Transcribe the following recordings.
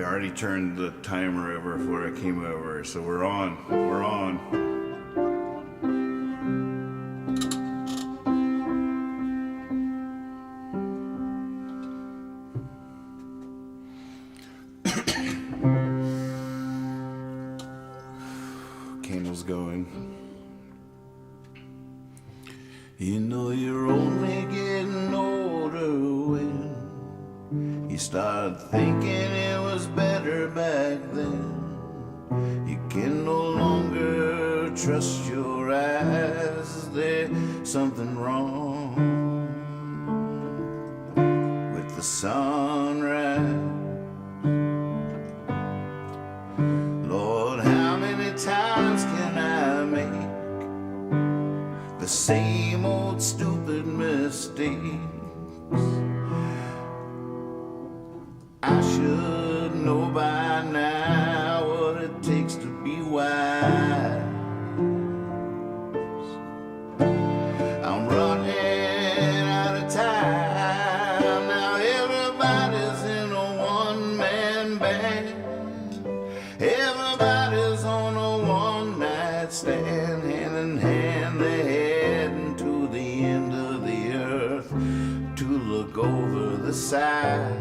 already turned the timer over before I came over, so we're on. We're on. Candles going. You know you're only getting older when you start thinking it was better back then. You can no longer trust your eyes. There's something wrong with the sunrise. Lord, how many times can I make the same old stupid mistakes? I should know by now what it takes to be wise. I'm running out of time. Now everybody's in a one-man band. Everybody's on a one-night stand. Hand in hand, they're heading to the end of the earth to look over the side.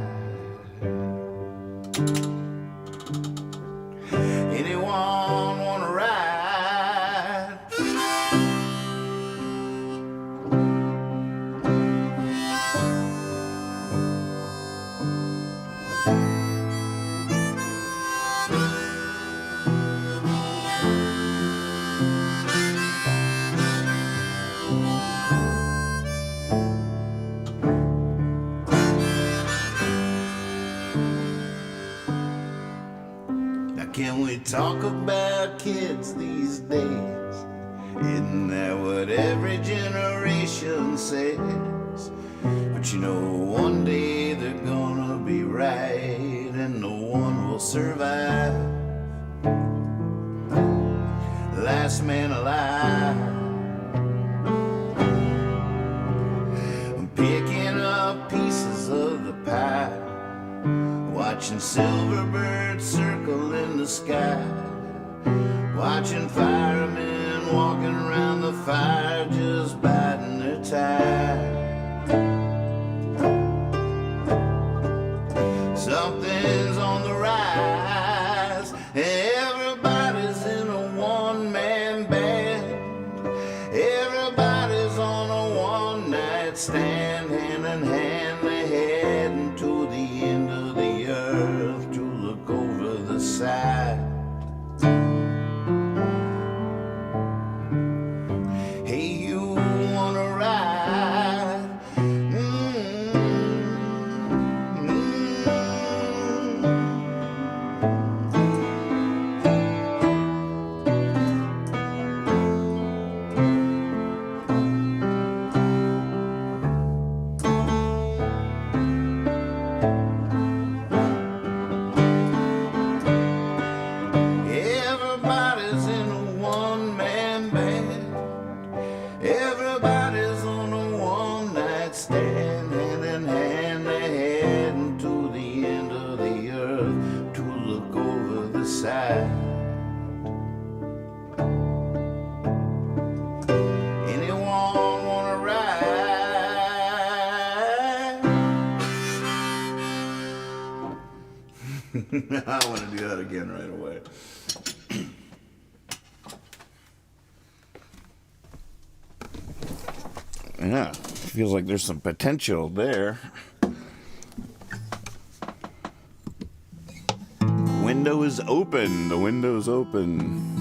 Anyone wanna ride? Can we talk about kids these days? Isn't that what every generation says? But you know, one day they're gonna be right and no one will survive. Last man alive. I'm picking up pieces of the pie, watching silver birds circle in the sky, watching firemen walking around the fire just biding their time. Something's on the rise, everybody's in a one-man band. Everybody's on a one-night stand, hand in hand they're heading to the end of the earth to look over the side. Hey, you wanna ride? Everybody's in a one-man band. Everybody's on a one-night stand. Hand in hand, they're heading to the end of the earth to look over the side. Anyone wanna ride? I want to do that again right away. Yeah, feels like there's some potential there. Window is open. The window's open.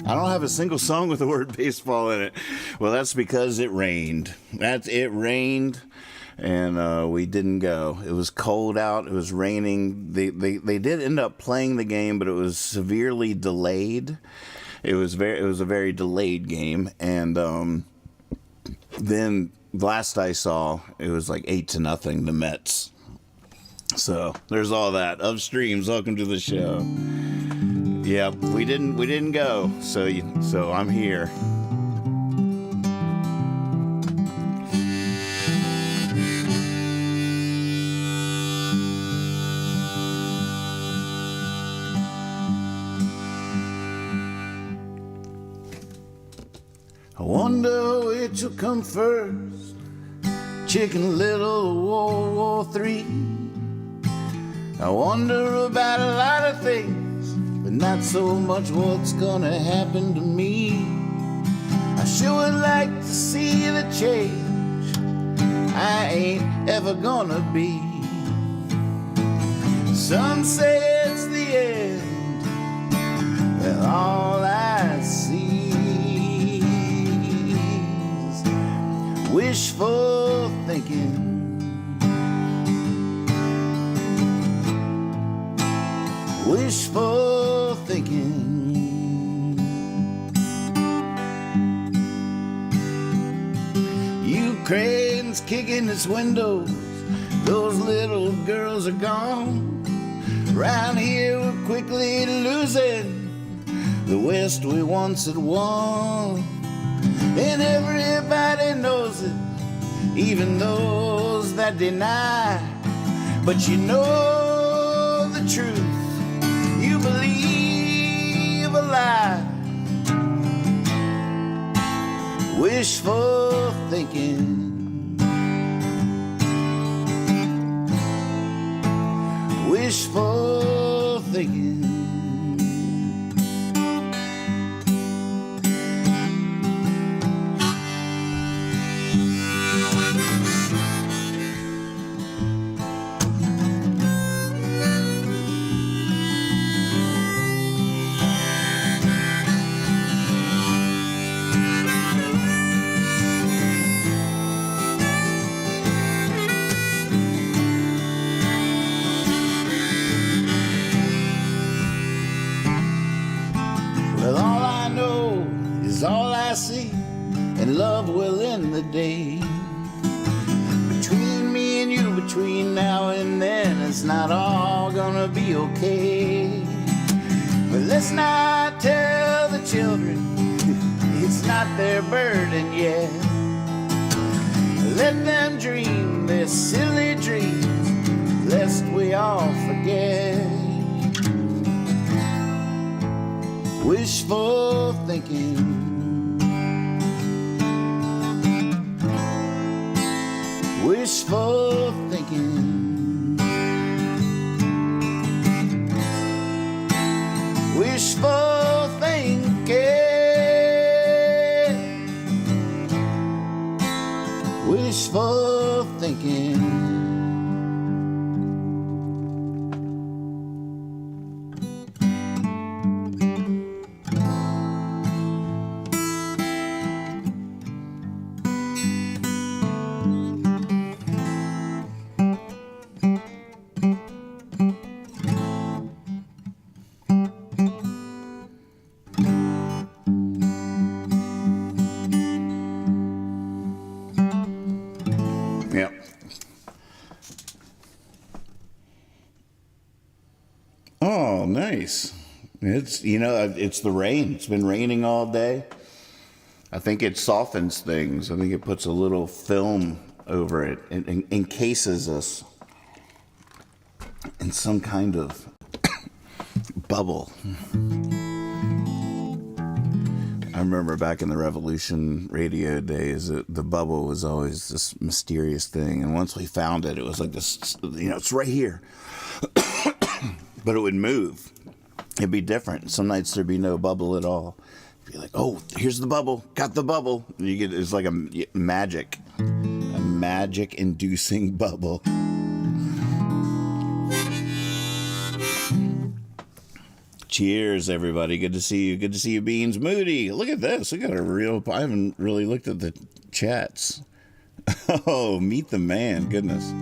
I don't have a single song with the word baseball in it. Well, that's because it rained. It rained, and we didn't go. It was cold out. It was raining. They did end up playing the game, but it was severely delayed. It was a very delayed game, and then last I saw, it was like 8-0 the Mets. So there's all that. Upstreams, welcome to the show. Yeah, we didn't go. So I'm here. come first? Chicken Little or World War III? I wonder about a lot of things, but not so much what's gonna happen to me. I sure would like to see the change I ain't ever gonna be. Some say it's the end, but all I see is wishful thinking. Wishful thinking. Ukraine's kicking its windows, those little girls are gone. Round here we're quickly losing the West we once had won. And everybody knows it, even those that deny. But you know the truth, you believe a lie. Wishful thinking. Wishful thinking. Well, all I know is all I see, and love will end the day. Between me and you, between now and then, it's not all gonna be okay. But let's not tell the children it's not their burden yet. Let them dream their silly dreams, lest we all forget. Wishful thinking. Wishful thinking. Wishful thinking. Wishful thinking. Yep. Oh, nice. It's, it's the rain. It's been raining all day. I think it softens things. I think it puts a little film over it and encases us in some kind of bubble. I remember back in the Revolution radio days, the bubble was always this mysterious thing. And once we found it, it was like this, it's right here. But it would move. It'd be different. Some nights there'd be no bubble at all. You'd be like, oh, here's the bubble. Got the bubble. And you get, it's like a magic-inducing bubble. Cheers, everybody. Good to see you. Good to see you, Beans. Moody, look at this. We got a real... I haven't really looked at the chats. Oh, meet the man. Goodness.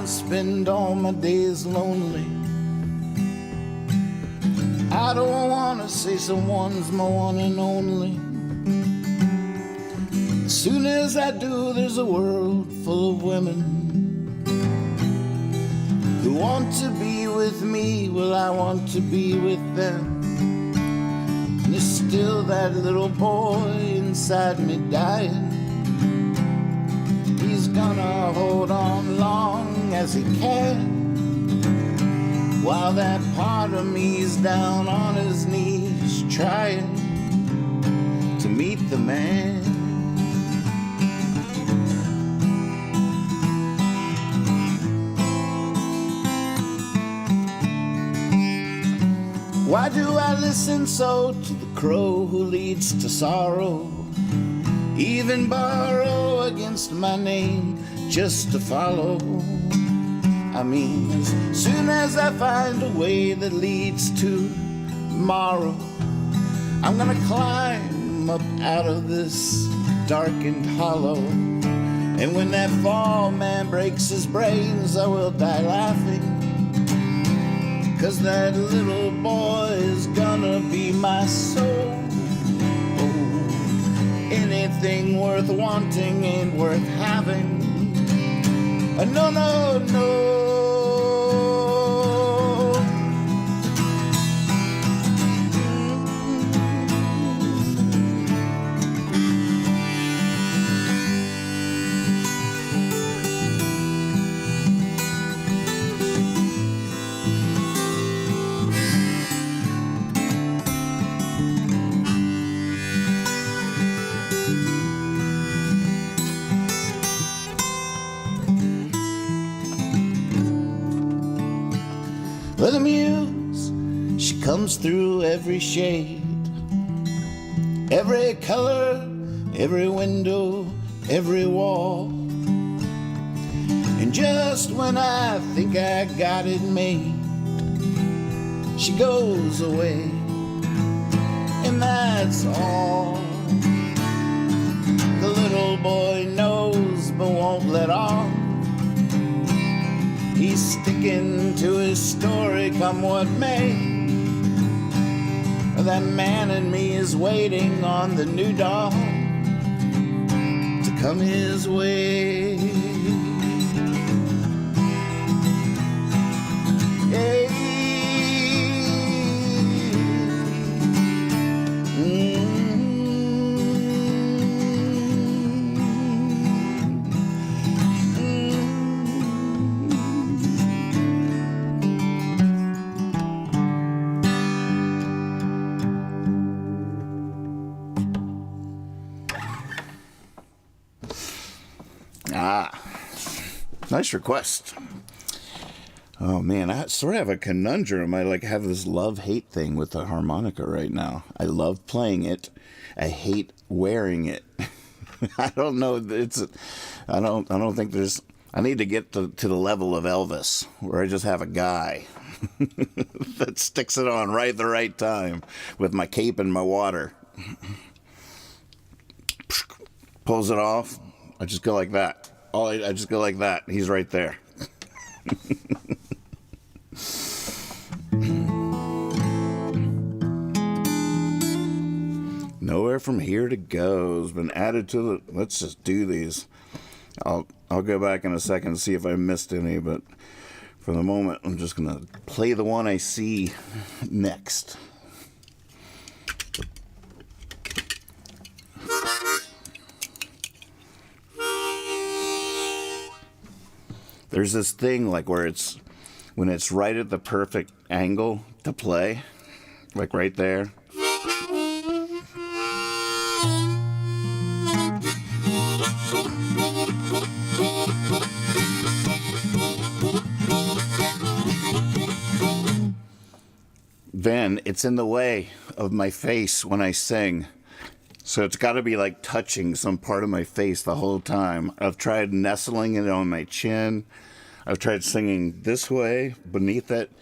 Spend all my days lonely. I don't want to say someone's my one and only. As soon as I do, there's a world full of women who want to be with me, well, I want to be with them. And there's still that little boy inside me dying. He's gonna hold on long as he can, while that part of me's down on his knees trying to meet the man. Why do I listen so to the crow who leads to sorrow? Even borrow against my name just to follow. I mean, as soon as I find a way that leads to tomorrow, I'm gonna climb up out of this darkened hollow. And when that fall man breaks his brains, I will die laughing, 'cause that little boy is gonna be my soul. Anything worth wanting ain't worth having. No, no, no. Well, the muse, she comes through every shade, every color, every window, every wall. And just when I think I got it made, she goes away, and that's all. The little boy knows but won't let on. He's sticking to his story, come what may. That man in me is waiting on the new dawn to come his way. Hey. Nice request. Oh man, I sort of have a conundrum. I have this love-hate thing with the harmonica right now. I love playing it. I hate wearing it. I don't know. I don't think there's. I need to get to the level of Elvis, where I just have a guy that sticks it on right at the right time with my cape and my water. Pulls it off. I just go like that. I just go like that. He's right there. Nowhere from here to go has been added to the. Let's just do these. I'll go back in a second and see if I missed any, but for the moment, I'm just gonna play the one I see next. There's this thing where when it's right at the perfect angle to play, like right there. Then it's in the way of my face when I sing. So it's got to be touching some part of my face the whole time. I've tried nestling it on my chin. I've tried singing this way, beneath it,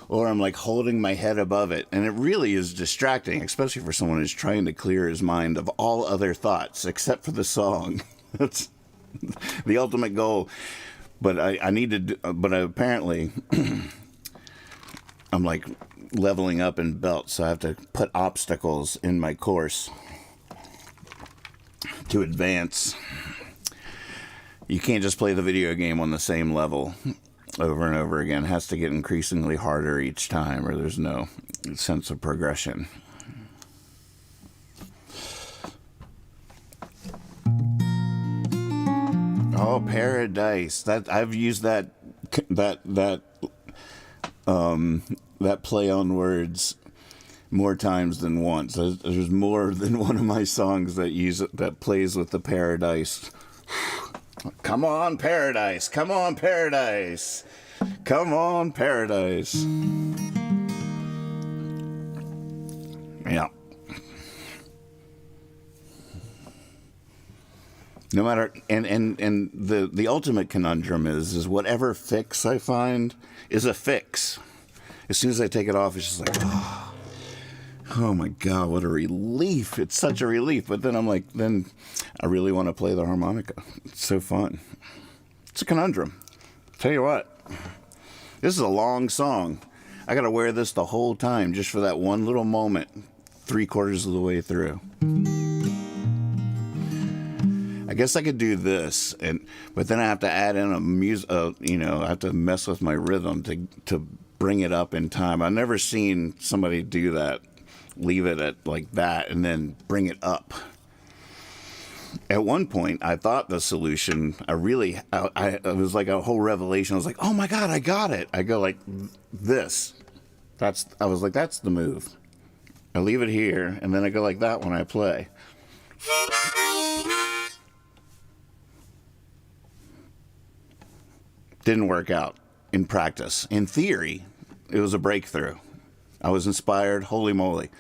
or I'm holding my head above it. And it really is distracting, especially for someone who's trying to clear his mind of all other thoughts except for the song. That's the ultimate goal. But apparently I'm leveling up in belt, so I have to put obstacles in my course to advance. You can't just play the video game on the same level. over and over again. It has to get increasingly harder each time, or there's no sense of progression. Oh, Paradise. That I've used that play on words more times than once. There's more than one of my songs that plays with the Paradise. Come on, Paradise. Come on, Paradise. Come on, Paradise. Yeah. No matter, and the ultimate conundrum is whatever fix I find is a fix. As soon as I take it off, it's just like, oh my God, what a relief. It's such a relief. But then I'm like, then I really want to play the harmonica. It's so fun. It's a conundrum. Tell you what, this is a long song. I got to wear this the whole time just for that one little moment, 3/4 of the way through. I guess I could do this, but then I have to add in I have to mess with my rhythm to bring it up in time. I've never seen somebody do that, leave it at like that, and then bring it up. At one point, I thought the solution, it was like a whole revelation. I was like, oh my God, I got it. I go like this. I was like, that's the move. I leave it here, and then I go like that when I play. Didn't work out in practice. In theory, it was a breakthrough. I was inspired, holy moly.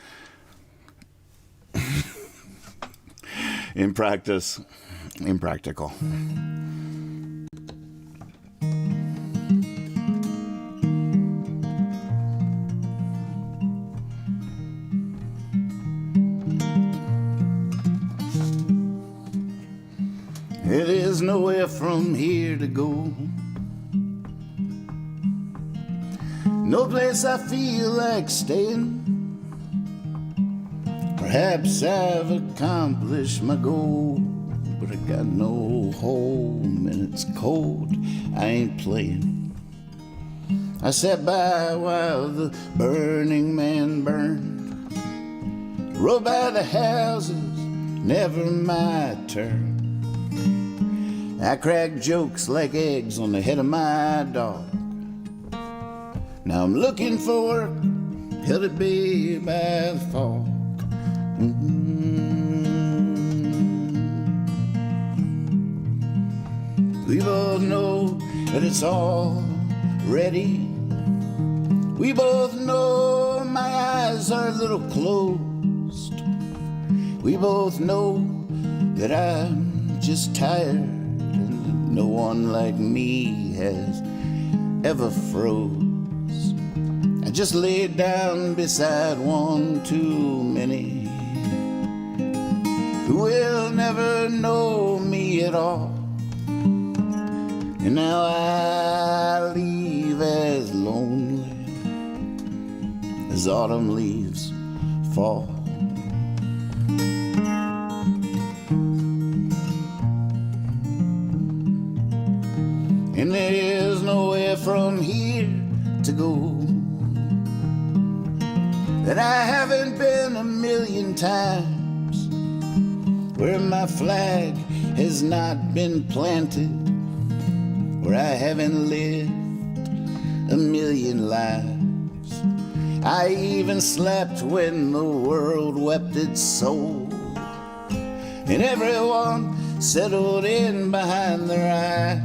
In practice, impractical. It is nowhere from here to go. No place I feel like staying. Perhaps I've accomplished my goal, but I got no home and it's cold. I ain't playing. I sat by while the burning man burned. Rode by the houses, never my turn. I cracked jokes like eggs on the head of my dog. Now I'm looking for work, held at bay by the fog. We both know that it's all ready. We both know my eyes are a little closed. We both know that I'm just tired, and no one like me has ever froze. I just laid down beside one too many who will never know me at all. And now I leave as lonely as autumn leaves fall. And there's nowhere from here to go that I haven't been a million times, where my flag has not been planted, where I haven't lived a million lives. I even slept when the world wept its soul, and everyone settled in behind their eyes.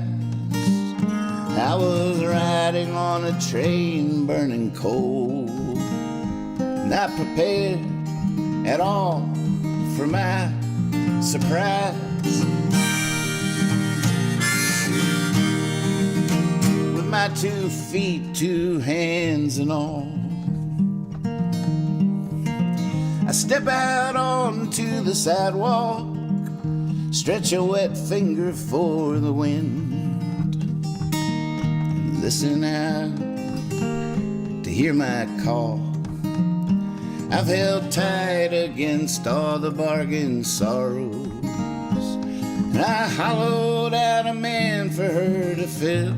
I was riding on a train burning cold, not prepared at all for my surprise. With my 2 feet, 2 hands and all, I step out onto the sidewalk, stretch a wet finger for the wind, and listen out to hear my call. I've held tight against all the bargain sorrows, and I hollowed out a man for her to fill.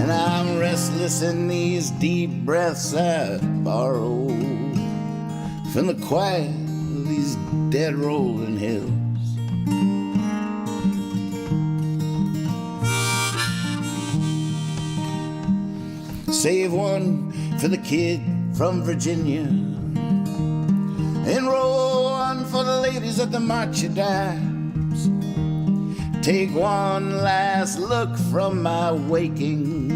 And I'm restless in these deep breaths I borrow from the quiet of these dead rolling hills. Save one for the kid from Virginia, and roll one for the ladies at the March of Dimes. Take one last look from my waking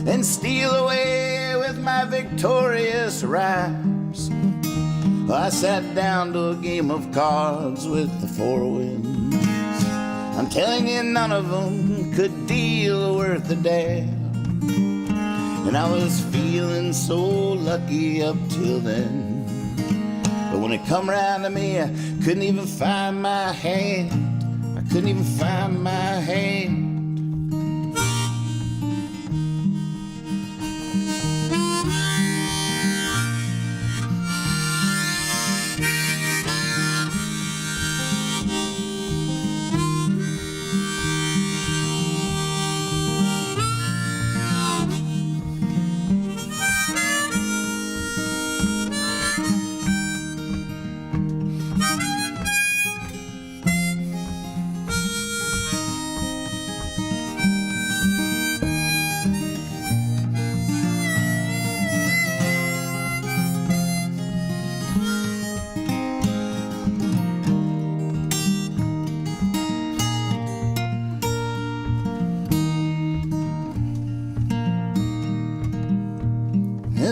and steal away with my victorious rhymes. I sat down to a game of cards with the four winds. I'm telling you, none of them could deal worth a damn. And I was feeling so lucky up till then. But when it come round to me, I couldn't even find my hand. I couldn't even find my hand.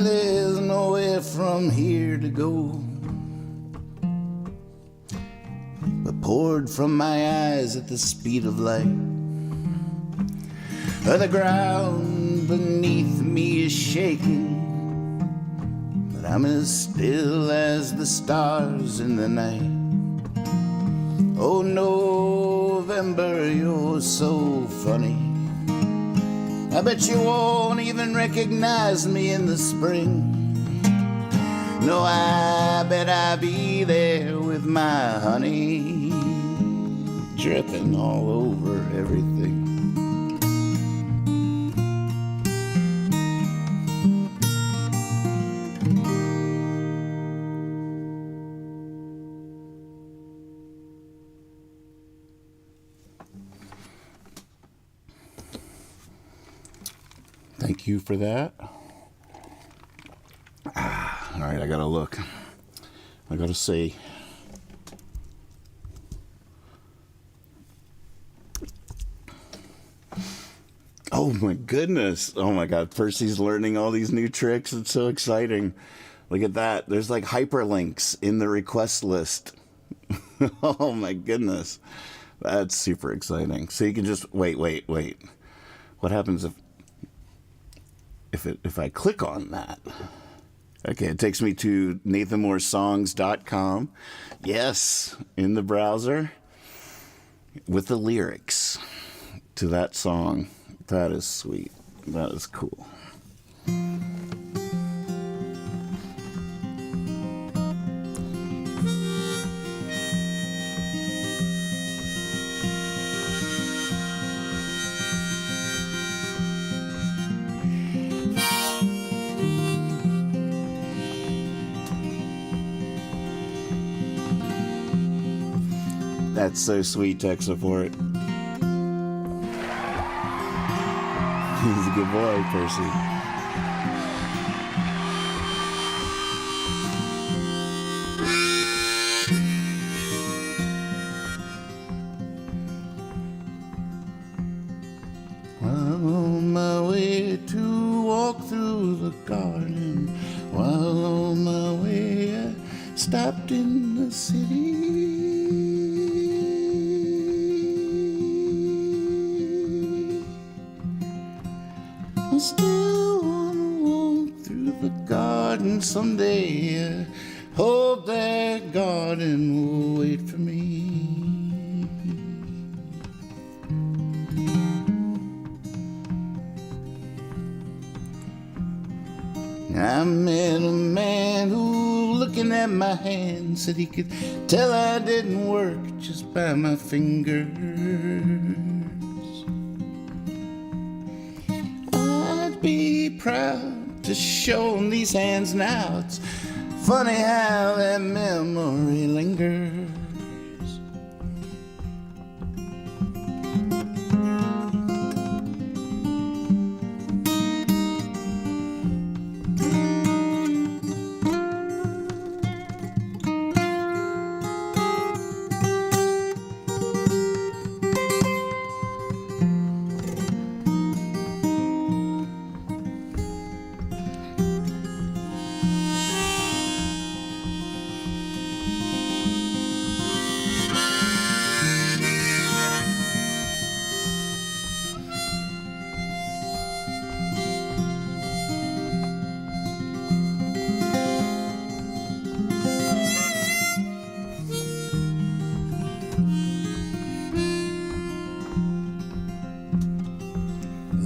There's nowhere from here to go, but poured from my eyes at the speed of light. The ground beneath me is shaking, but I'm as still as the stars in the night. Oh, November, you're so funny. I bet you won't even recognize me in the spring. No, I bet I'll be there with my honey dripping all over everything. Thank you for that. All right, I gotta look. I gotta see. Oh my goodness. Oh my God. Percy's learning all these new tricks. It's so exciting. Look at that. There's like hyperlinks in the request list. Oh my goodness. That's super exciting. So you can just wait. What happens if I click on that? Okay, it takes me to nathanmooresongs.com. Yes, in the browser with the lyrics to that song. That is sweet. That is cool. That's so sweet, tech support. He's a good boy, Percy. On my way to walk through the garden, while on my way I stopped in the city. I still wanna walk through the garden someday. I hope that garden will wait for me. I met a man who, looking at my hand, said he could tell I didn't work just by my fingers. I proud to show 'em these hands now. It's funny how that memory lingers.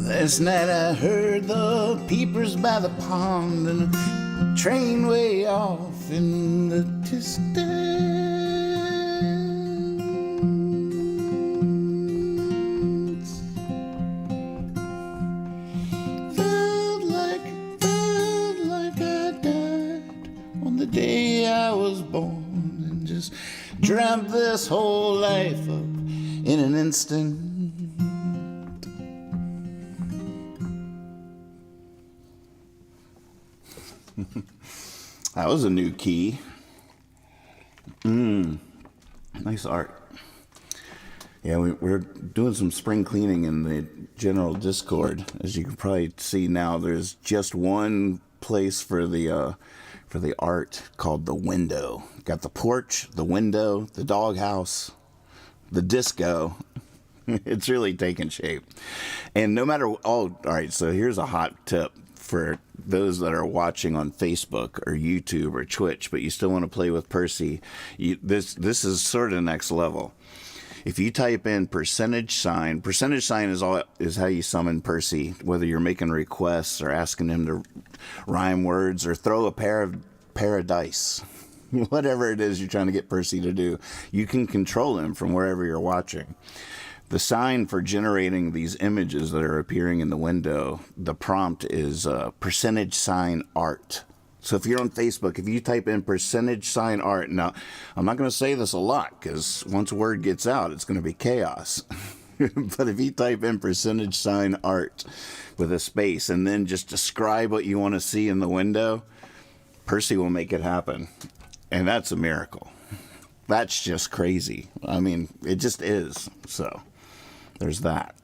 Last night I heard the peepers by the pond and a train way off in the distance. Felt like I died on the day I was born and just dreamt this whole life up in an instant. That was a new key. Nice art. Yeah, we're doing some spring cleaning in the general Discord. As you can probably see now, there's just one place for the art called the window. Got the porch, the window, the doghouse, the disco. It's really taking shape. And no matter, all right, so here's a hot tip for those that are watching on Facebook or YouTube or Twitch, but you still want to play with Percy. This is sort of next level. If you type in percentage sign is how you summon Percy, whether you're making requests or asking him to rhyme words or throw a pair of dice. Whatever it is you're trying to get Percy to do, you can control him from wherever you're watching. The sign for generating these images that are appearing in the window, the prompt is percentage sign art. So if you're on Facebook, if you type in percentage sign art, now I'm not going to say this a lot because once word gets out, it's going to be chaos. But if you type in percentage sign art with a space and then just describe what you want to see in the window, Percy will make it happen. And that's a miracle. That's just crazy. I mean, it just is. So there's that.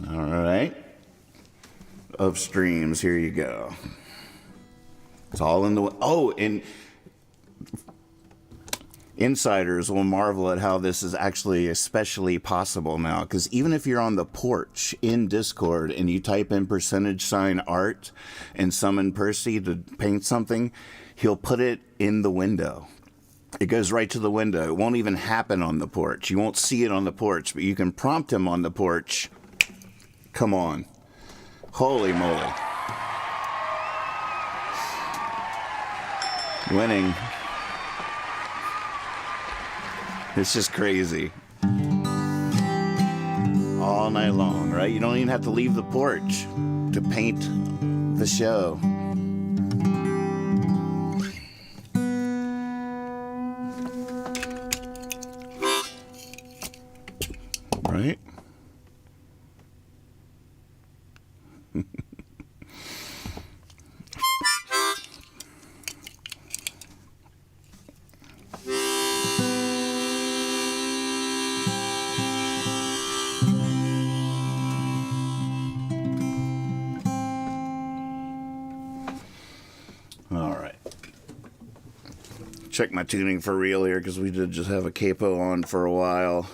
All right. Of streams, here you go. It's all in the... Oh, and insiders will marvel at how this is actually especially possible now, because even if you're on the porch in Discord and you type in percentage sign art and summon Percy to paint something, he'll put it in the window. It goes right to the window. It won't even happen on the porch. You won't see it on the porch, but you can prompt him on the porch. Come on. Holy moly. Winning. It's just crazy. All night long, right? You don't even have to leave the porch to paint the show. Right? Check my tuning for real here because we did just have a capo on for a while.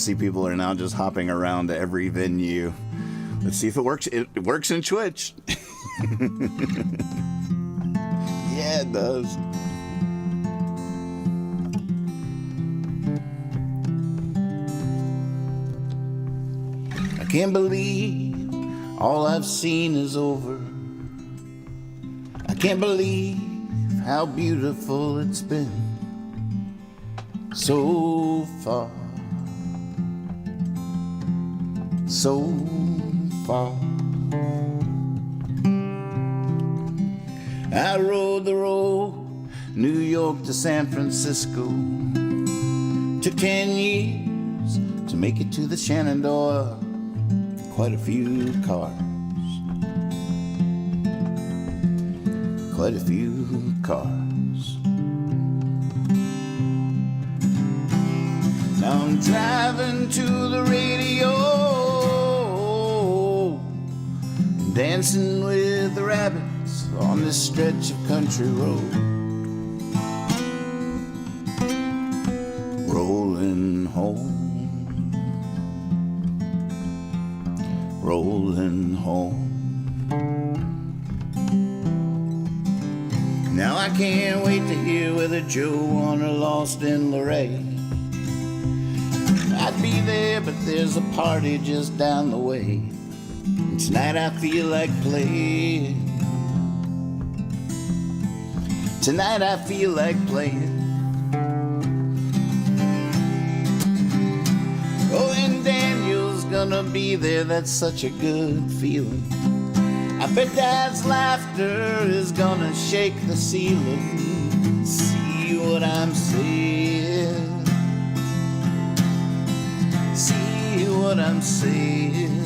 see people are now just hopping around to every venue. Let's see if it works. It works in Twitch. Yeah, it does. I can't believe all I've seen is over. I can't believe how beautiful it's been so far, so far. I rode the road, New York to San Francisco. Took 10 years to make it to the Shenandoah. Quite a few cars, quite a few cars. Now I'm driving to the radio, dancing with the rabbits on this stretch of country road. Rolling home, rolling home. Now I can't wait to hear whether Joe won or lost in Luray. I'd be there, but there's a party just down the way. And tonight I feel like playing. Tonight I feel like playing. Oh, and Daniel's gonna be there, that's such a good feeling. I bet Dad's laughter is gonna shake the ceiling. See what I'm saying? See what I'm saying?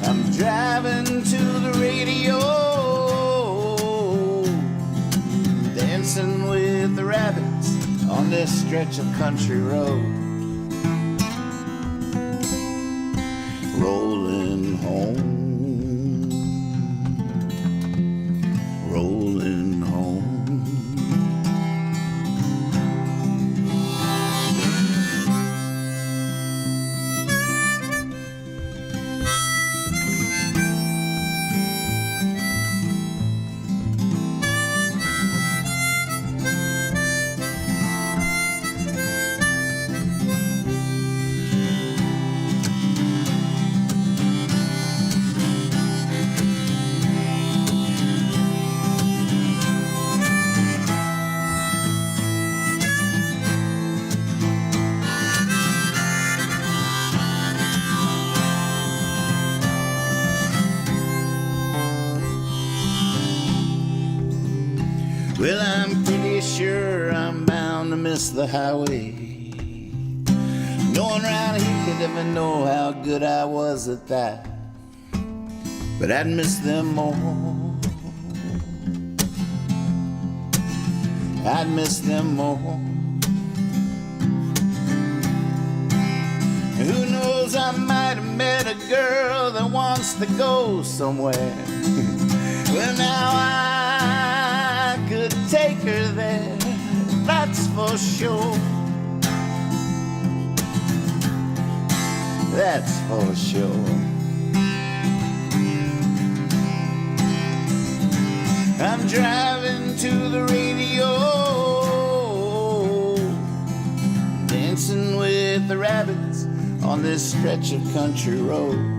I'm driving to the radio, dancing with the rabbits on this stretch of country road. Rolling home, rolling home. Well, I'm pretty sure I'm bound to miss the highway. No one around here could ever know how good I was at that, but I'd miss them more. I'd miss them more. Who knows, I might have met a girl that wants to go somewhere. Well, now I could take her there, that's for sure. That's for sure. I'm driving to the radio, dancing with the rabbits on this stretch of country road.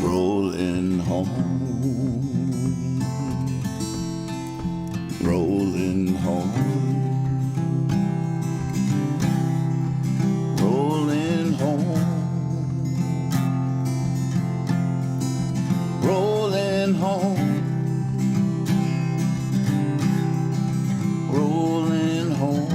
Rolling home, rolling home, rolling home, rolling home, rolling home.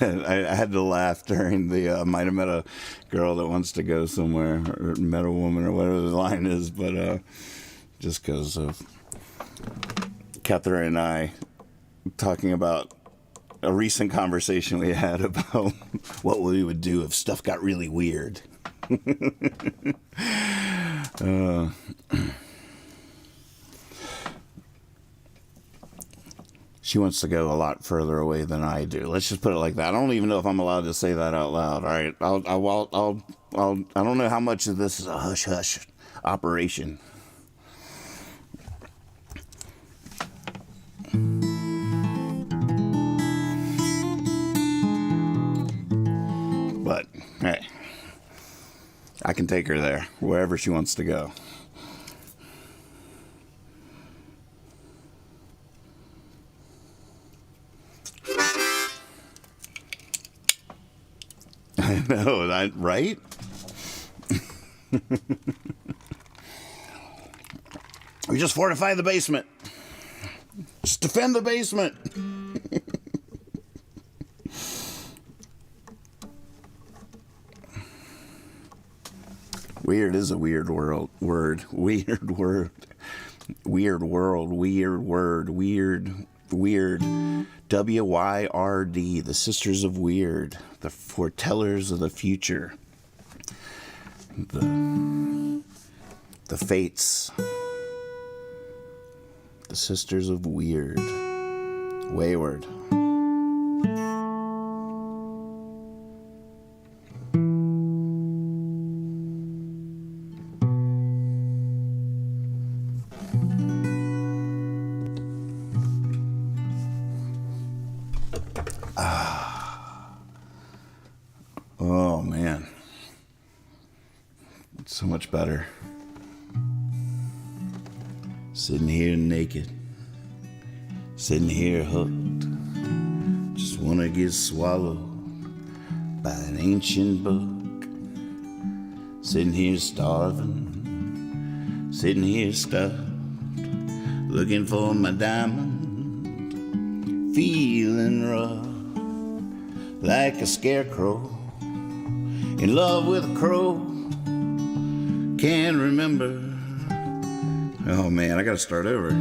I had to laugh during the might have met a girl that wants to go somewhere, or met a woman, or whatever the line is, but just because of Catherine and I talking about a recent conversation we had about what we would do if stuff got really weird. She wants to go a lot further away than I do. Let's just put it like that. I don't even know if I'm allowed to say that out loud. All right, I don't know how much of this is a hush hush operation. But hey, I can take her there, wherever she wants to go. I know, right? We just fortify the basement. Just defend the basement. Weird is a weird word. Weird word. Weird world. Weird word. Weird. WYRD. The Sisters of Weird. The foretellers of the future. The fates. The Sisters of Weird. Wayward. Oh, man. It's so much better. Sitting here naked. Sitting here hooked. Just want to get swallowed by an ancient book. Sitting here starving. Sitting here stuffed. Looking for my diamond. Feeling rough. Like a scarecrow. In love with a crow. Can't remember. Oh man, I gotta start over.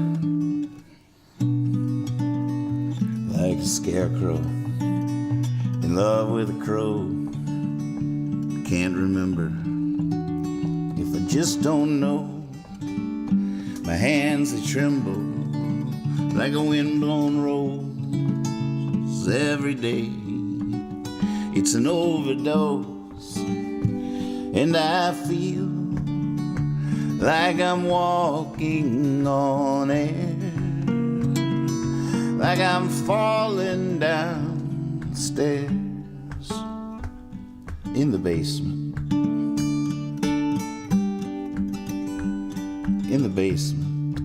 Like a scarecrow. In love with a crow. Can't remember. If I just don't know. My hands they tremble. Like a windblown rose. Every day. It's an overdose. And I feel like I'm walking on air, like I'm falling downstairs in the basement, in the basement,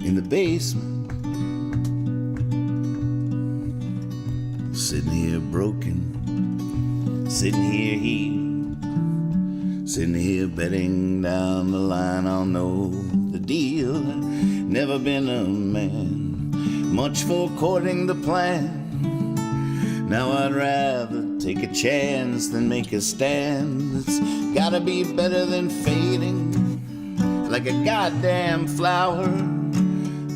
in the basement. Sitting here broken, sitting here healed, sitting here betting down the line I'll know the deal. Never been a man, much for courting the plan. Now I'd rather take a chance than make a stand. It's gotta be better than fading like a goddamn flower.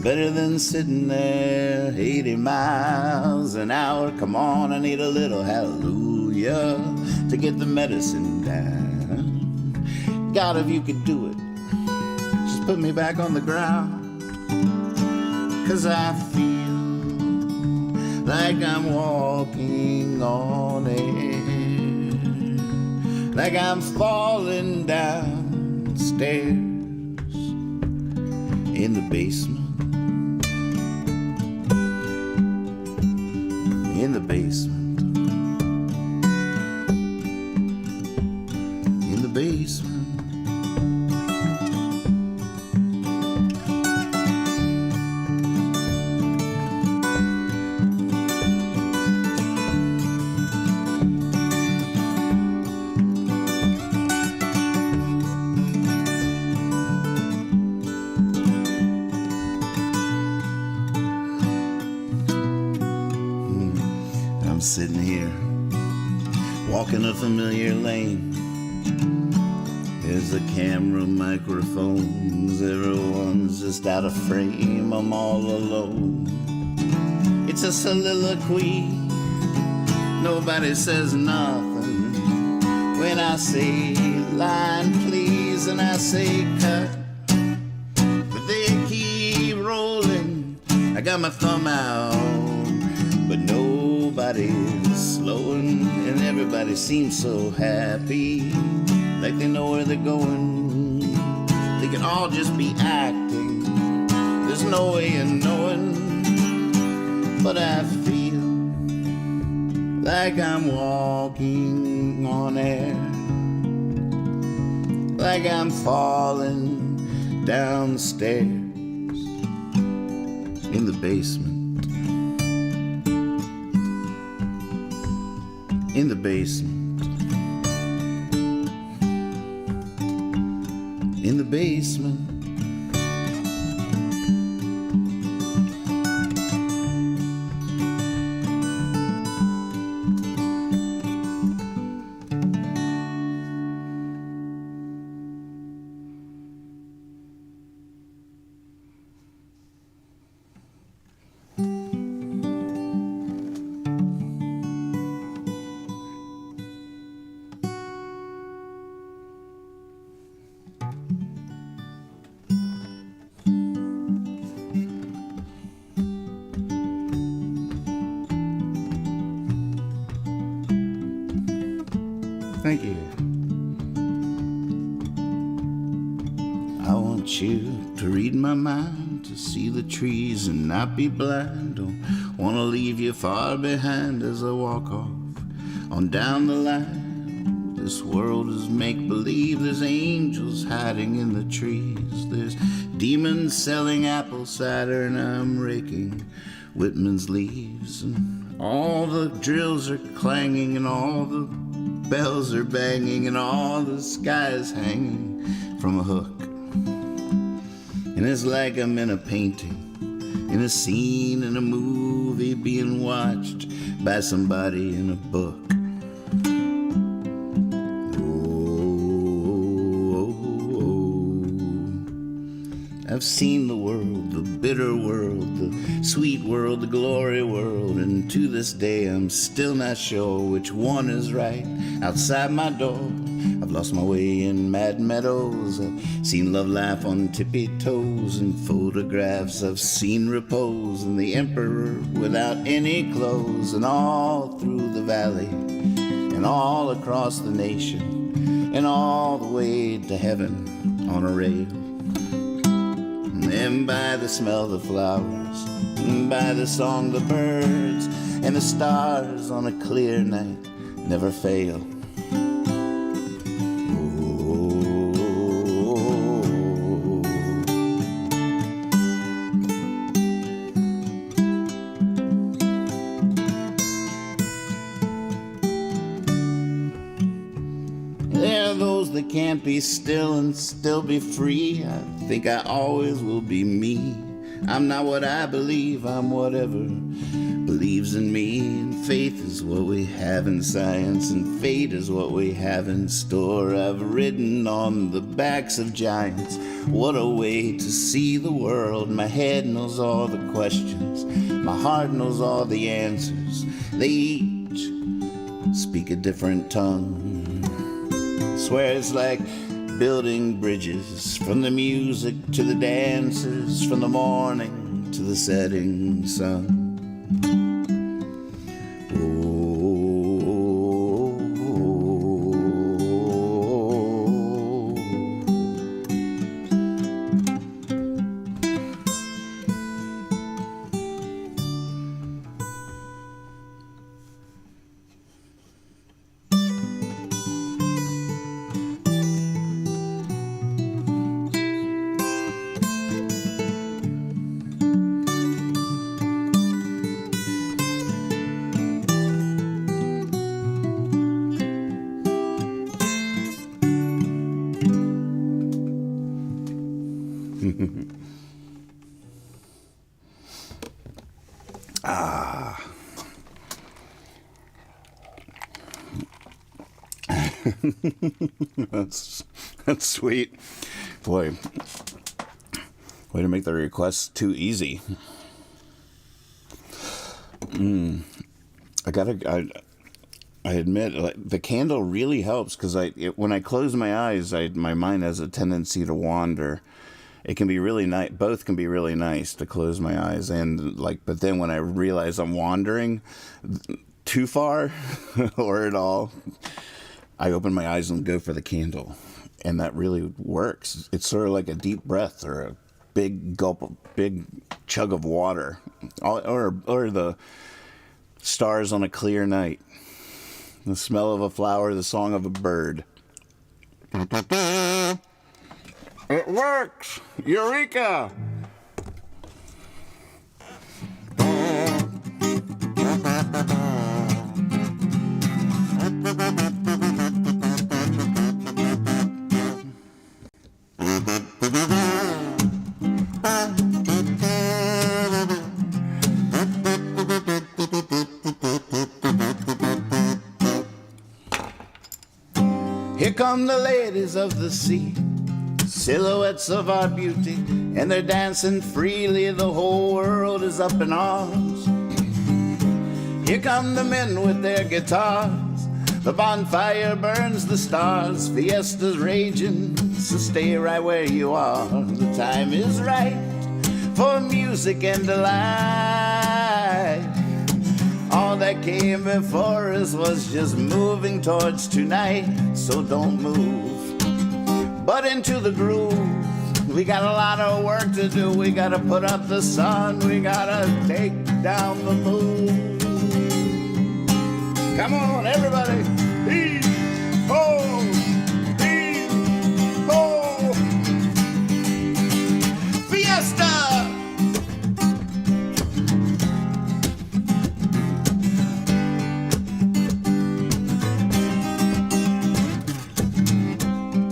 Better than sitting there 80 miles an hour. Come on, I need a little hallelujah to get the medicine down. God, if you could do it, just put me back on the ground. 'Cause I feel like I'm walking on air, like I'm falling downstairs in the basement. In the basement. In the basement. I'm sitting here, walking a familiar lane. There's a camera, microphones, everyone's just out of frame. I'm all alone. It's a soliloquy, nobody says nothing. When I say line please and I say cut, but they keep rolling. I got my thumb out, but nobody's slowing, and everybody seems so happy, like they know where they're going. They can all just be acting, there's no way of knowing. But I feel like I'm walking on air, like I'm falling downstairs in the basement, in the basement, in the basement. Thank you. I want you to read my mind, to see the trees and not be blind. Don't want to leave you far behind as I walk off on down the line. This world is make-believe, there's angels hiding in the trees. There's demons selling apple cider and I'm raking Whitman's leaves. And all the drills are clanging and all the bells are banging and all the sky is hanging from a hook. And it's like I'm in a painting, in a scene, in a movie, being watched by somebody in a book. I've seen the world, the bitter world, the sweet world, the glory world, and to this day I'm still not sure which one is right outside my door. I've lost my way in mad meadows, I've seen love laugh on tippy toes, and photographs I've seen repose, and the emperor without any clothes, and all through the valley, and all across the nation, and all the way to heaven on a rail. And by the smell of the flowers, and by the song of the birds, and the stars on a clear night never fail. There are those that can't be still and still be free. I think I always will be me. I'm not what I believe, I'm whatever believes in me. And faith is what we have in science, and fate is what we have in store. I've ridden on the backs of giants. What a way to see the world. My head knows all the questions, my heart knows all the answers. They each speak a different tongue. Swear it's like building bridges, from the music to the dancers, from the morning to the setting sun. That's sweet. Boy, way to make the request too easy. I admit, like, the candle really helps because when I close my eyes, my mind has a tendency to wander. It can be really nice. Both can be really nice to close my eyes but then when I realize I'm wandering too far or at all, I open my eyes and go for the candle, and that really works. It's sort of like a deep breath or a big gulp, big chug of water, or the stars on a clear night, the smell of a flower, the song of a bird. It works! Eureka! Here come the ladies of the sea, silhouettes of our beauty, and they're dancing freely. The whole world is up in arms. Here come the men with their guitars. The bonfire burns the stars. Fiesta's raging, so stay right where you are. The time is right for music and delight. All that came before us was just moving towards tonight. So don't move, but into the groove. We got a lot of work to do. We gotta put up the sun. We gotta take down the moon. Come on, everybody. Heave, ho, heave, ho. Fiesta!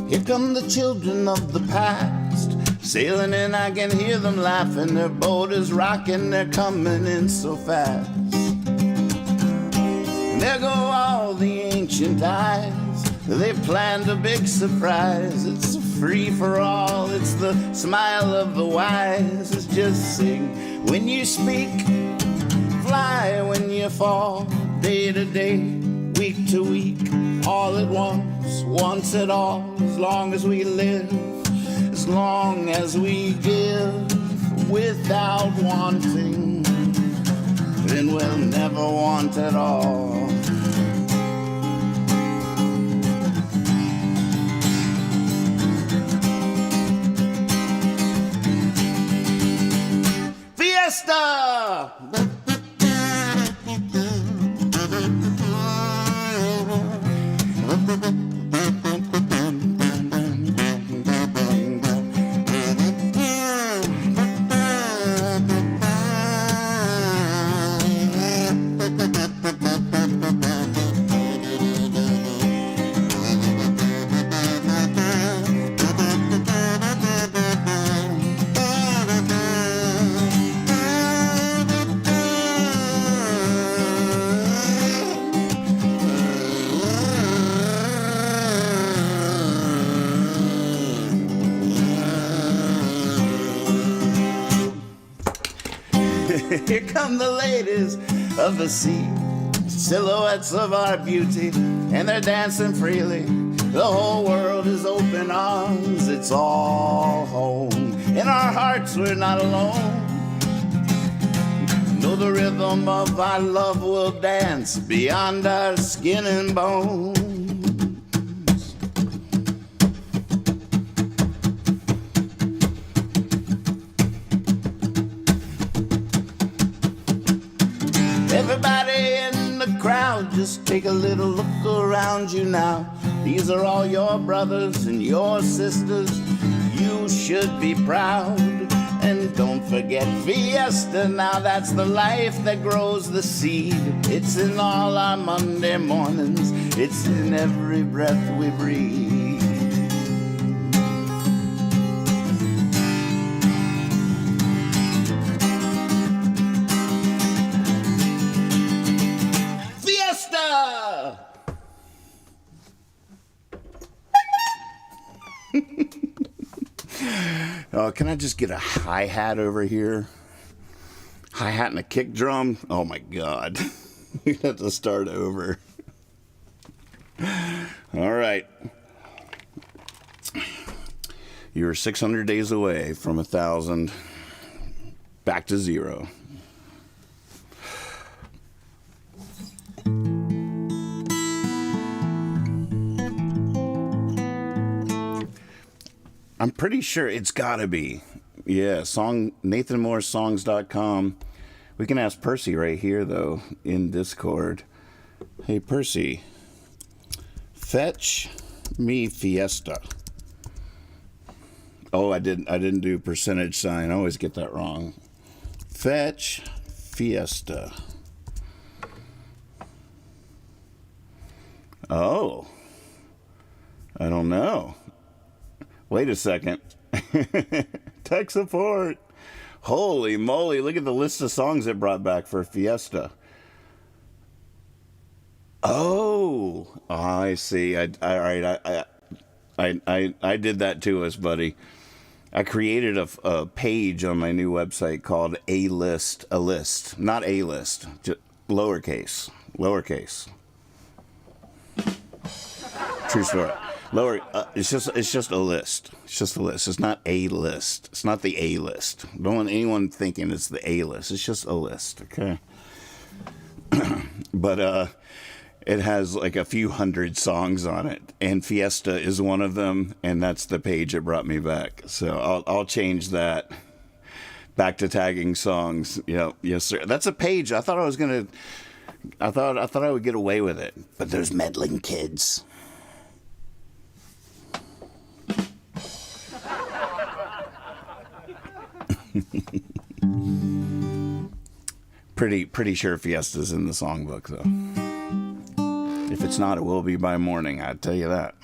Here come the children of the past, sailing in, I can hear them laughing. Their boat is rocking, they're coming in so fast. And there go all the ancient eyes, they've planned a big surprise. It's a free for all, it's the smile of the wise. It's just sing when you speak, fly when you fall, day to day, week to week, all at once at all. As long as we live, as long as we give without wanting, then we'll never want at all. Fiesta! Here come the ladies of the sea, silhouettes of our beauty, and they're dancing freely. The whole world is open arms, it's all home. In our hearts we're not alone. Know the rhythm of our love will dance beyond our skin and bone. Everybody in the crowd, just take a little look around you now. These are all your brothers and your sisters. You should be proud. And don't forget Fiesta, now that's the life that grows the seed. It's in all our Monday mornings, it's in every breath we breathe. Can I just get a hi-hat over here? Hi-hat and a kick drum? Oh my God. We have to start over. All right. You're 600 days away from 1,000 back to 0. I'm pretty sure it's gotta be. Yeah, NathanMooreSongs.com. We can ask Percy right here though in Discord. Hey Percy, fetch me Fiesta. Oh, I didn't do percentage sign. I always get that wrong. Fetch Fiesta. Oh, I don't know. Wait a second. Tech support. Holy moly, look at the list of songs it brought back for Fiesta. Oh, I see. I did that to us, buddy. I created a page on my new website called a list, not a list, just lowercase. True story. It's just a list. It's just a list. It's not a list. It's not the A list. Don't want anyone thinking it's the A list. It's just a list, okay? But it has like a few hundred songs on it, and Fiesta is one of them, and that's the page it brought me back. So I'll change that back to tagging songs. Yeah, yes, sir. That's a page. I thought I would get away with it, but there's meddling kids. Pretty sure Fiesta's in the songbook though. If it's not, it will be by morning, I'd tell you that.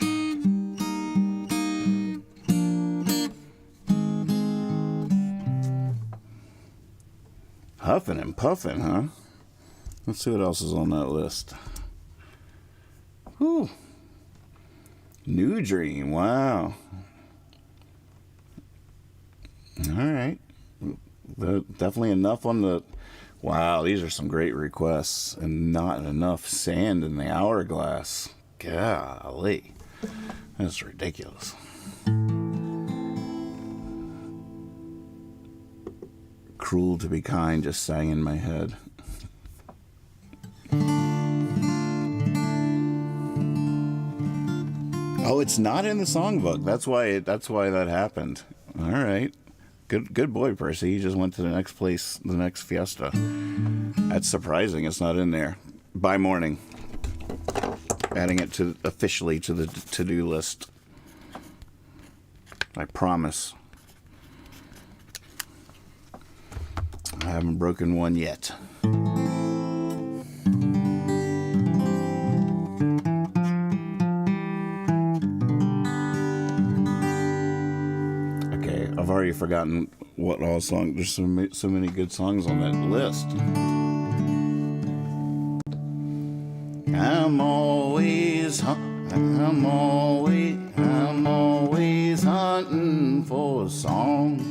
Huffin and Puffin, huh? Let's see what else is on that list. Whew. New Dream, wow. All right. Definitely enough on the... Wow, these are some great requests. And not enough sand in the hourglass. Golly. That's ridiculous. Cruel to be kind just sang in my head. Oh, it's not in the songbook. That's why that happened. All right. Good boy, Percy. You just went to the next place, the next Fiesta. That's surprising. It's not in there. By morning. Adding it officially to the to-do list. I promise. I haven't broken one yet. I've already forgotten what all songs. There's so many good songs on that list. I'm always hunting for songs.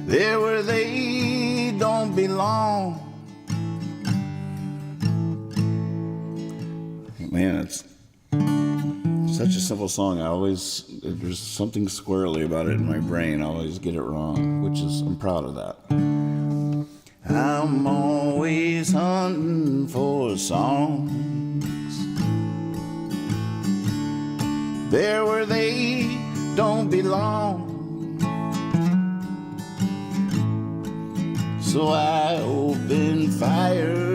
There where they don't belong. Man, it's such a simple song. There's something squirrely about it in my brain. I always get it wrong, I'm proud of that. I'm always hunting for songs. There where they don't belong. So I open fire.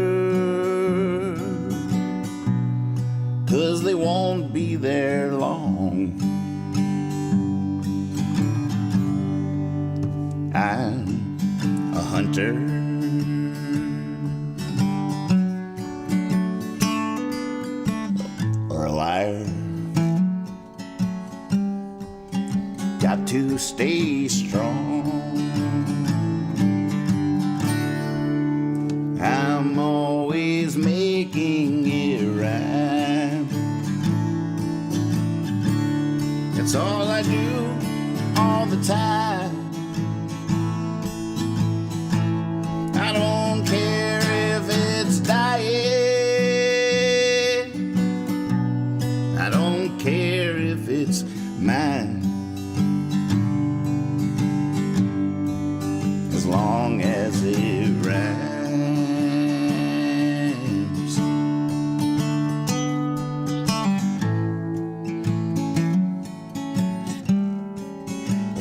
'Cause they won't be there long. I'm a hunter. Or a liar. Got to stay strong. I'm always making it right. It's all the time. I don't care if it's dying. I don't care if it's mine. As long as it rhymes.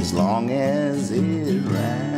As long as it rhymes.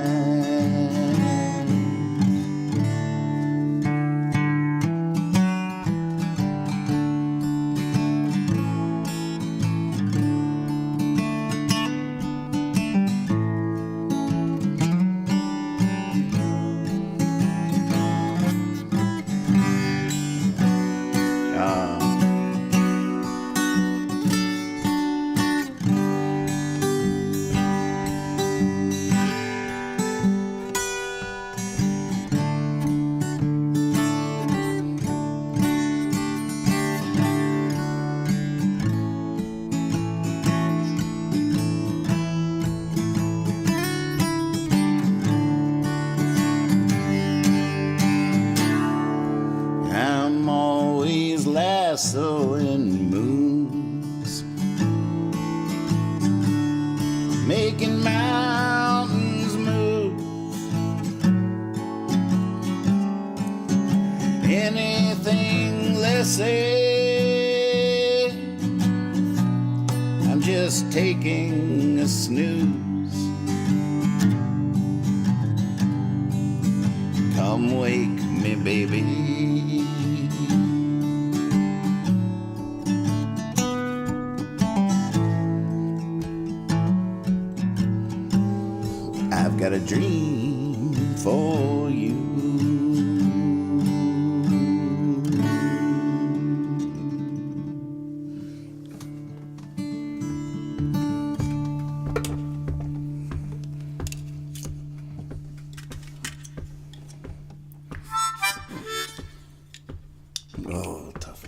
Lassoing moons, making mountains move. Anything less say, I'm just taking a snooze. Come wake me, baby. I've got a dream for you. Oh, tough.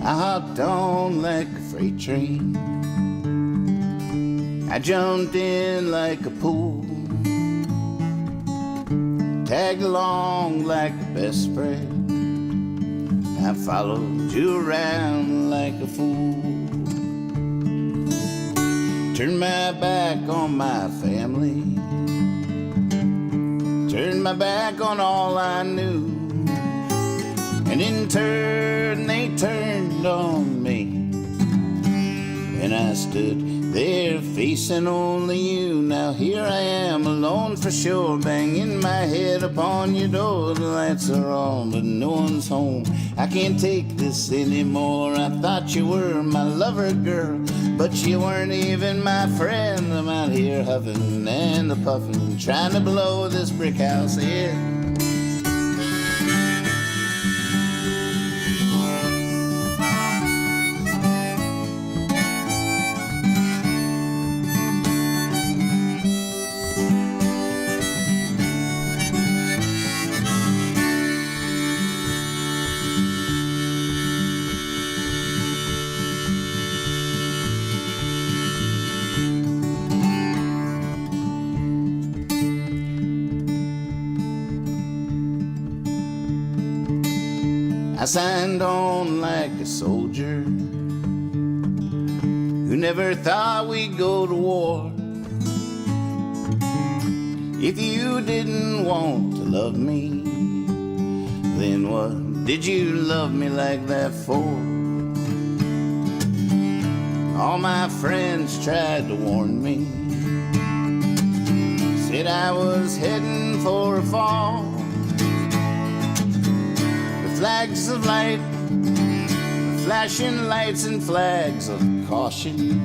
I hopped on like a freight train. I jumped in like a pool. Tagged along like a best friend. I followed you around like a fool. Turned my back on my family. Turned my back on all I knew. And in turn they turned on me. And I stood there facing only you. Now here I am alone for sure, banging my head upon your door. The lights are on but no one's home. I can't take this anymore. I thought you were my lover, girl, but you weren't even my friend. I'm out here huffing and puffin', trying to blow this brick house in. I signed on like a soldier who never thought we'd go to war. If you didn't want to love me, then what did you love me like that for? All my friends tried to warn me, said I was heading for a fall. Flags of light, flashing lights and flags of caution.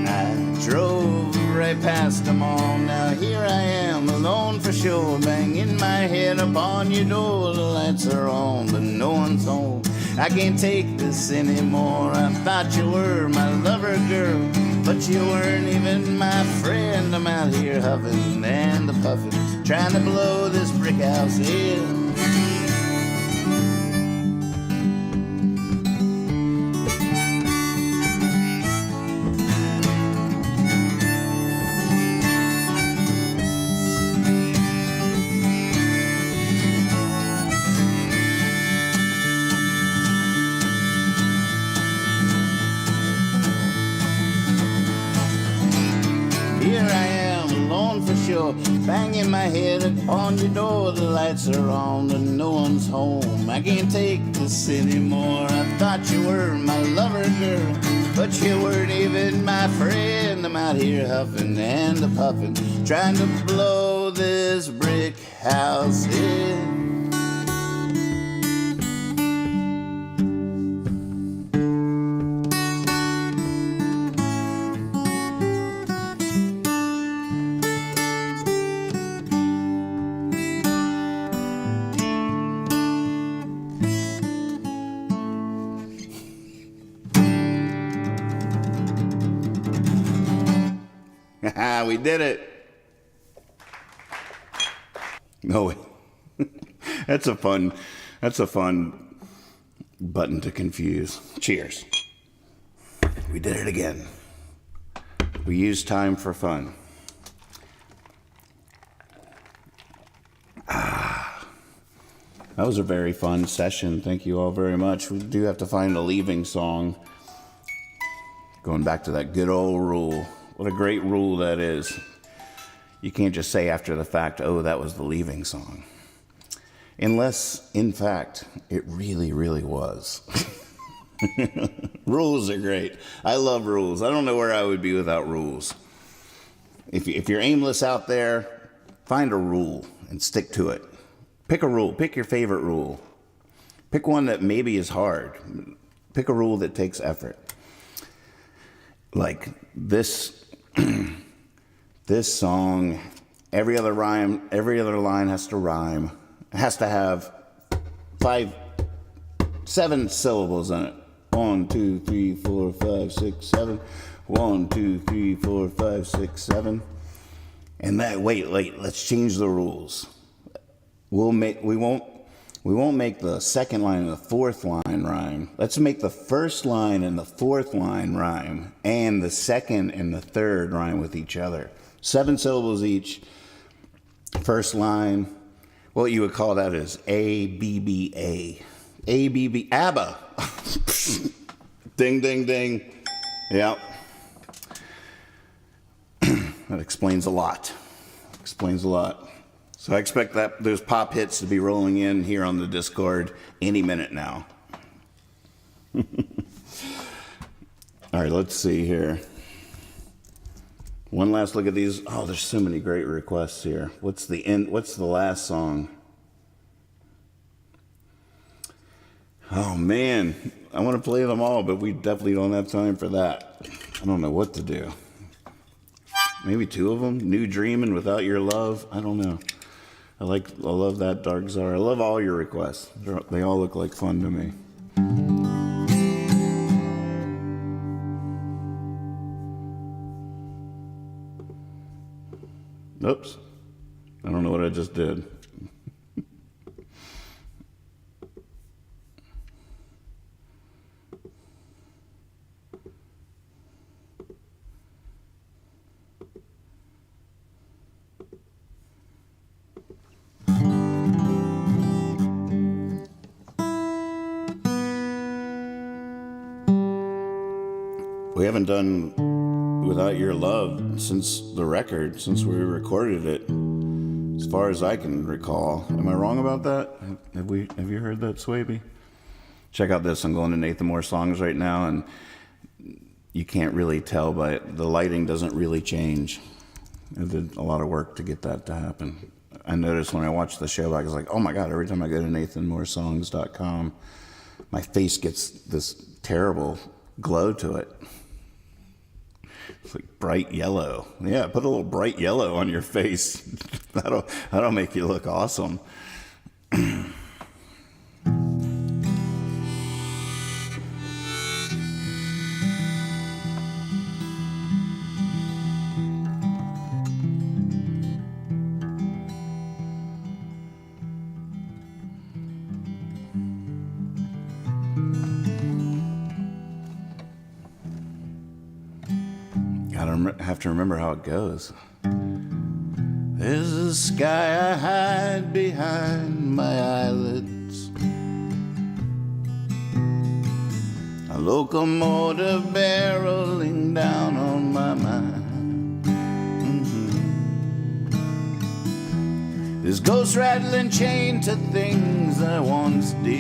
I drove right past them all. Now here I am, alone for sure, banging my head upon your door. The lights are on, but no one's home. I can't take this anymore. I thought you were my lover, girl, but you weren't even my friend. I'm out here huffing and puffin', trying to blow this brick house in. Here I am, alone for sure, banging my head upon your door. The lights are on and no one's home. I can't take this anymore. I thought you were my lover, girl, but you weren't even my friend. I'm out here huffing and puffin', trying to blow this brick house in. We did it. No, that's a fun button to confuse. Cheers. We did it again. We used time for fun. That was a very fun session. Thank you all very much. We do have to find a leaving song. Going back to that good old rule. What a great rule that is. You can't just say after the fact, oh, that was the leaving song. Unless, in fact, it really, really was. Rules are great. I love rules. I don't know where I would be without rules. If you're aimless out there, find a rule and stick to it. Pick a rule. Pick your favorite rule. Pick one that maybe is hard. Pick a rule that takes effort. Like this song, every other line has to rhyme. It has to have 7 syllables in it. 1, 2, 3, 4, 5, 6, 7. 1, 2, 3, 4, 5, 6, 7. And that wait, let's change the rules. We won't make the second line and the fourth line rhyme. Let's make the first line and the fourth line rhyme, and the second and the third rhyme with each other. 7 syllables each. First line, what you would call that is A-B-B-A. A-B-B, ABBA. Ding, ding, ding. Yep. That explains a lot. So I expect that those pop hits to be rolling in here on the Discord any minute now. All right, let's see here. One last look at these. Oh, there's so many great requests here. What's the last song? Oh man, I want to play them all, but we definitely don't have time for that. I don't know what to do. Maybe 2 of them. New Dreamin' Without Your Love. I don't know. I love that Dark Czar. I love all your requests. They all look like fun to me. Oops. I don't know what I just did. We haven't done Without Your Love since the record, since we recorded it, as far as I can recall. Am I wrong about that? Have you heard that, Swaby? Check out this. I'm going to Nathan Moore songs right now, and you can't really tell, but the lighting doesn't really change. I did a lot of work to get that to happen. I noticed when I watched the show, I was like, oh my God, every time I go to nathanmooresongs.com, my face gets this terrible glow to it. It's like bright yellow. Yeah, put a little bright yellow on your face. That'll make you look awesome. Have to remember how it goes. There's a sky I hide behind my eyelids, a locomotive barreling down on my mind. This ghost rattling chain to things I once did,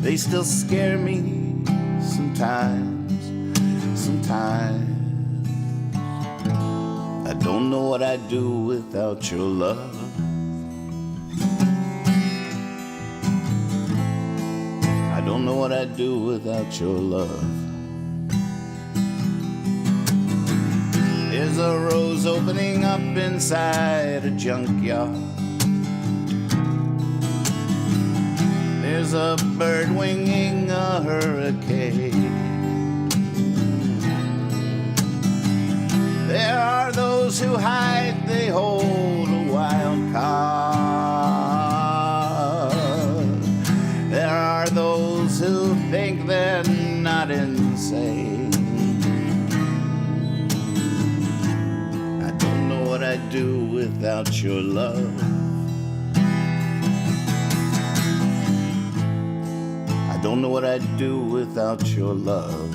they still scare me. Sometimes I don't know what I'd do without your love. I don't know what I'd do without your love. There's a rose opening up inside a junkyard. There's a bird winging a hurricane. There are those who hide, they hold a wild card. There are those who think they're not insane. I don't know what I'd do without your love. I don't know what I'd do without your love.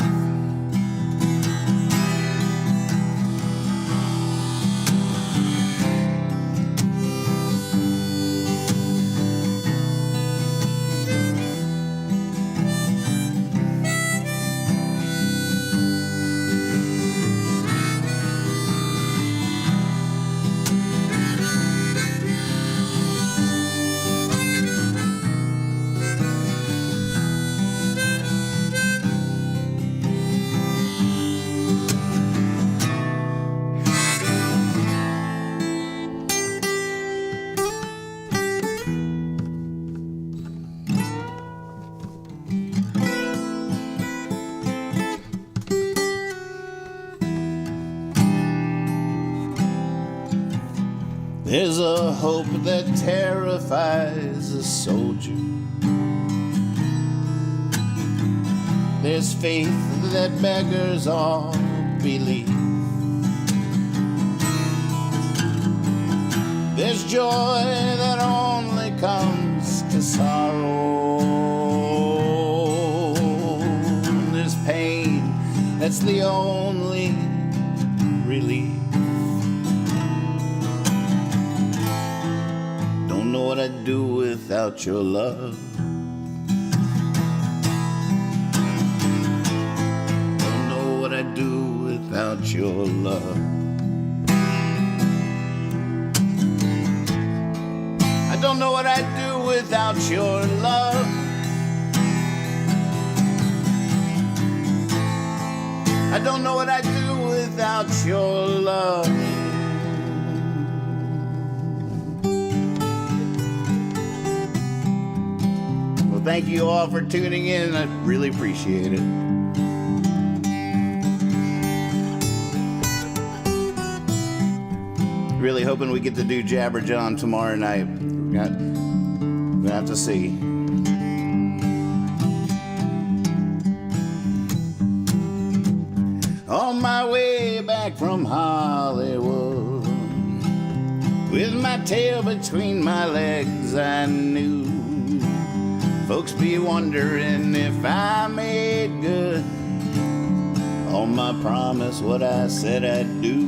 There's a hope that terrifies a soldier. There's faith that beggars all belief. There's joy that only comes to sorrow. There's pain that's the only relief. Don't know what I'd do without your love. Don't know what I'd do without your love. I don't know what I'd do without your love. I don't know what I'd do without your love. Well, thank you all for tuning in. I really appreciate it. Really hoping we get to do Jabber John tomorrow night. We're gonna have to see. On my way back from Hollywood, with my tail between my legs, I knew folks be wondering if I made good on my promise, what I said I'd do.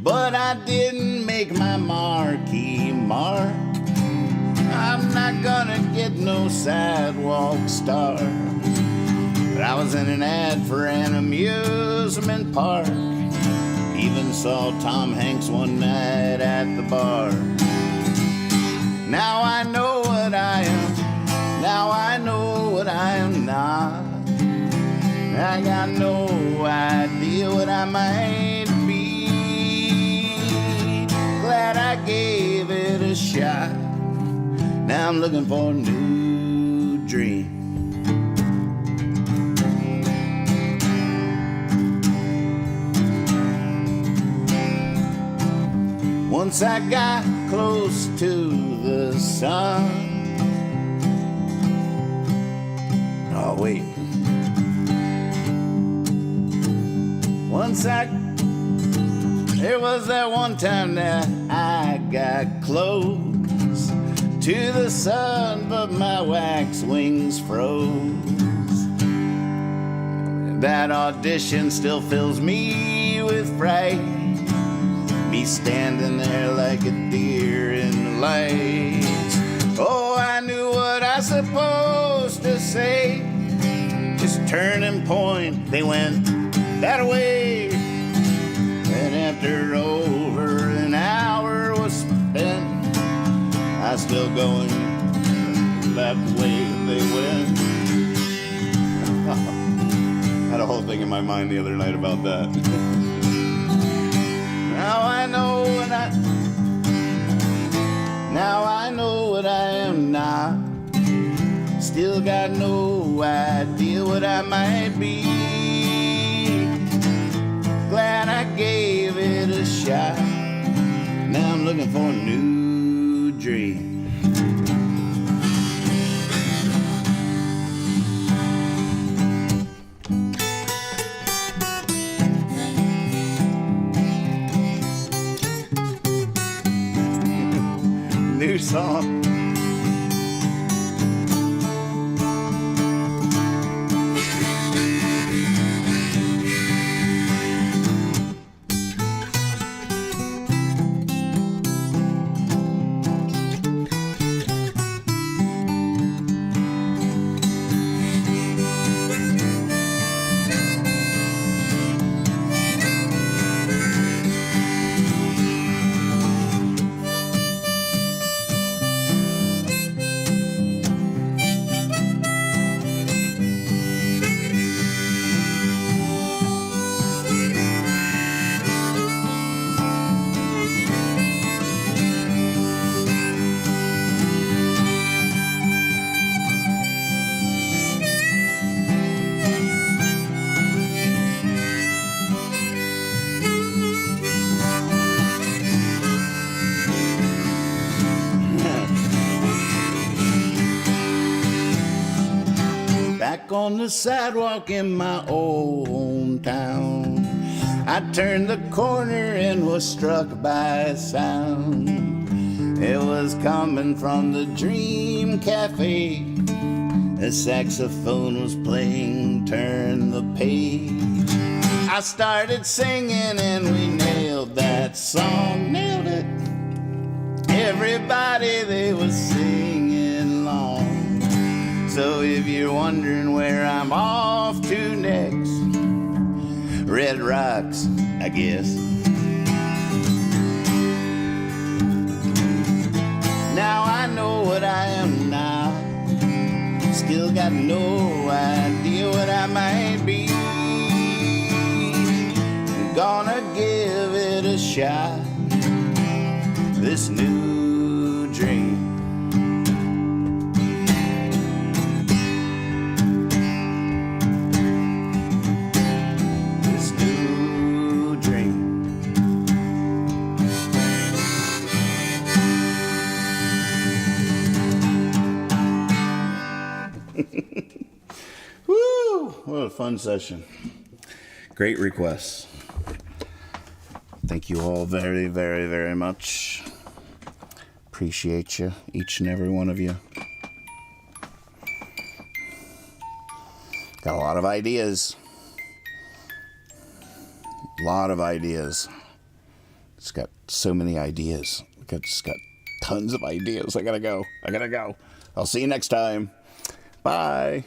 But I didn't make my marquee mark. I'm not gonna get no sidewalk star. But I was in an ad for an amusement park. Even saw Tom Hanks one night at the bar. Now I know what I am. Now I know what I am not. Now I'm looking for a new dream. Once I got close to the sun. Oh, wait. There was that one time that I got close to the sun, but my wax wings froze. That audition still fills me with fright. Me standing there like a deer in the lights. Oh, I knew what I was supposed to say. Just turn and point, they went that way. And after over an hour was spent, I still going that way they went. Had a whole thing in my mind the other night about that. Now I know what I am not. Still got no idea what I might be. Glad I gave it a shot. Now I'm looking for a new dream. New song. Back on the sidewalk in my old hometown, I turned the corner and was struck by a sound. It was coming from the Dream Cafe. A saxophone was playing Turn the Page. I started singing and we nailed that song, nailed it. Everybody, they was singing along. So if you're wondering where I'm off to next, Red Rocks, I guess. Now I know what I am now. Still got no idea what I might be. I'm gonna give it a shot, this new dream. Woo! What a fun session. Great requests. Thank you all very, very, very much. Appreciate you, each and every one of you. Got a lot of ideas. It's got so many ideas. It's got tons of ideas. I gotta go. I'll see you next time. Bye.